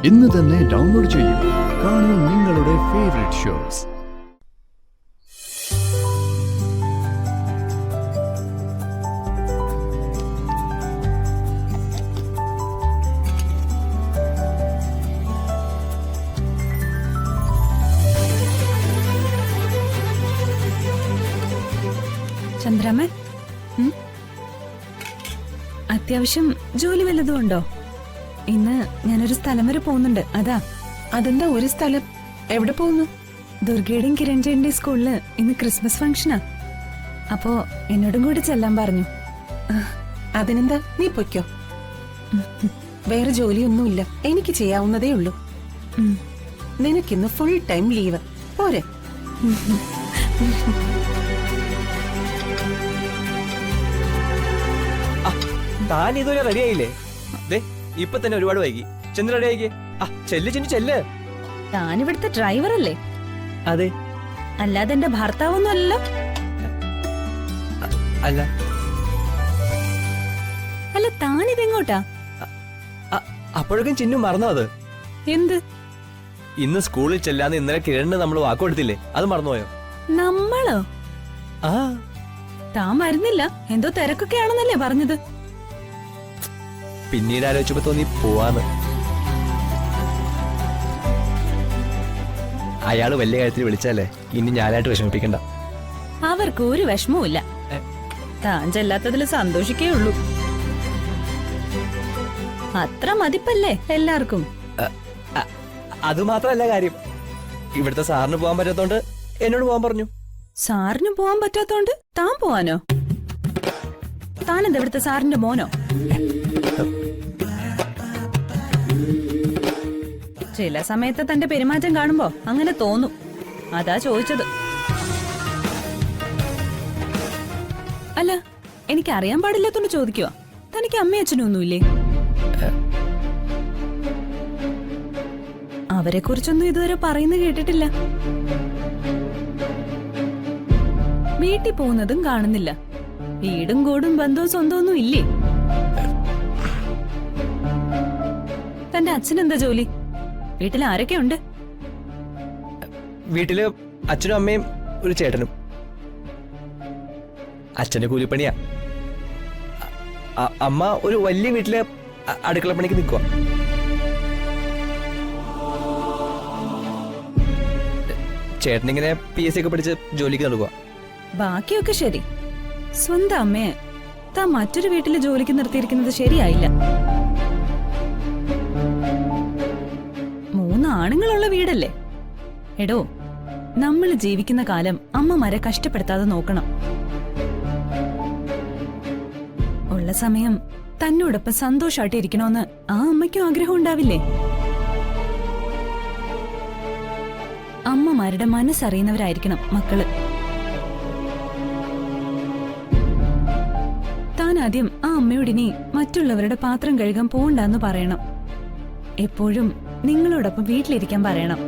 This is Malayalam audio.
ഇന്ന് തന്നെ ഡൗൺലോഡ് ചെയ്യൂ. കാണൂ നിങ്ങളുടെ ഫേവറേറ്റ് ഷോസ്. ചന്ദ്രാമൻ, അത്യാവശ്യം ജോലി വല്ലതും ഉണ്ടോ? ഇന്ന് ഞാനൊരു സ്ഥലം വരെ പോകുന്നുണ്ട്. അതെന്താ ഒരു സ്ഥലം? എവിടെ പോകുന്നു? ദുർഗയുടെയും കിരൺജയന്റെയും സ്കൂളില് ഇന്ന് ക്രിസ്മസ് ഫംഗ്ഷനാ. അപ്പോ എന്നോടും കൂടി ചെല്ലാൻ പറഞ്ഞു. അതിനെന്താ, നീ പൊയ്ക്കോ. വേറെ ജോലിയൊന്നുമില്ല, എനിക്ക് ചെയ്യാവുന്നതേ ഉള്ളൂ. നിനക്കിന്ന് ഫുൾ ടൈം ലീവ് പോരെ? താൻ ഇതുവരെ റെഡി ആയില്ലേ? ഇപ്പൊ തന്നെ ഒരുപാട് വൈകി. ചെന്ന് റെഡി ആയിക്കേ. ചെല്ല്. താൻ ഇവിടുത്തെ ഡ്രൈവർ അല്ലേ? അതെ. അല്ലാതെ എന്റെ ഭർത്താവൊന്നും അല്ലല്ലോ. അല്ല. അല്ല, താൻ ഇതെങ്ങോട്ടാ? അപ്പോഴേക്കും ചിന്നു മറന്നോ? അത് എന്ത്? ഇന്ന് സ്കൂളിൽ ചെല്ലാന്ന് ഇന്നലെ കിരണിന് നമ്മൾ വാക്ക് കൊടുത്തില്ലേ, അത് മറന്നുപോയോ? നമ്മളോ? താൻ വരുന്നില്ല, എന്തോ തിരക്കൊക്കെ ആണെന്നല്ലേ പറഞ്ഞത്? പിന്നീട് ആലോചിച്ചപ്പോ തോന്നി പോവാന്ന്. അയാള് വലിയ കാര്യത്തിൽ വിളിച്ചല്ലേ, ഇനി ഞാനായിട്ട് വിഷമിപ്പിക്കണ്ട. അവർക്ക് ഒരു വിഷമവും ഇല്ല. താൻ ചെല്ലാത്തതിൽ സന്തോഷിക്കേ ഉള്ളൂ. അത്ര മതിപ്പല്ലേ എല്ലാവർക്കും? അത് മാത്രല്ല കാര്യം, ഇവിടുത്തെ സാറിന് പോകാൻ പറ്റാത്തോണ്ട് എന്നോട് പോകാൻ പറഞ്ഞു. സാറിന് പോവാൻ പറ്റാത്തോണ്ട് താൻ പോവാനോ? താനെന്താ ഇവിടുത്തെ സാറിന്റെ മോനോ? ചില സമയത്ത് തന്റെ പെരുമാറ്റം കാണുമ്പോ അങ്ങനെ തോന്നും, അതാ ചോദിച്ചത്. അല്ല, എനിക്ക് അറിയാൻ പാടില്ലാത്തോണ്ട് ചോദിക്കുവാ. തനിക്ക് അമ്മയും അച്ഛനും ഒന്നുമില്ലേ? അവരെ കുറിച്ചൊന്നും ഇതുവരെ പറയുന്ന കേട്ടിട്ടില്ല. വീട്ടിൽ പോകുന്നതും കാണുന്നില്ല. വീടും കൂടും ബന്ധവും സ്വന്തമൊന്നും ഇല്ലേ? തന്റെ അച്ഛനെന്താ ജോലി? വീട്ടിൽ ആരൊക്കെ ഉണ്ട്? വീട്ടില് അച്ഛനും അമ്മയും ഒരു ചേട്ടനും. അച്ഛന്റെ കൂലിപ്പണിയാ. അമ്മ ഒരു വലിയ വീട്ടിലെ അടുക്കള പണിക്ക് നിൽക്കുക. ചേട്ടനിങ്ങനെ PSC ഒക്കെ പഠിച്ച് ജോലിക്ക് നടക്കുക. ബാക്കിയൊക്കെ ശരി. സ്വന്തം അമ്മയെ താൻ മറ്റൊരു വീട്ടില് ജോലിക്ക് നിർത്തിയിരിക്കുന്നത് ശരിയായില്ല. 3 ആണുങ്ങളുള്ള വീടല്ലേ? എടോ, നമ്മൾ ജീവിക്കുന്ന കാലം അമ്മമാരെ കഷ്ടപ്പെടുത്താതെ നോക്കണം. ഉള്ള സമയം തന്നോടൊപ്പം സന്തോഷമായിട്ട് ഇരിക്കണോന്ന് ആ അമ്മയ്ക്കും ആഗ്രഹം ഉണ്ടാവില്ലേ? അമ്മമാരുടെ മനസ്സറിയുന്നവരായിരിക്കണം മക്കള്. താൻ ആദ്യം ആ അമ്മയോടിനി മറ്റുള്ളവരുടെ പാത്രം കഴുകാൻ പോകണ്ടെന്ന് പറയണം. എപ്പോഴും നിങ്ങളോടൊപ്പം വീട്ടിലിരിക്കാൻ പറയണം.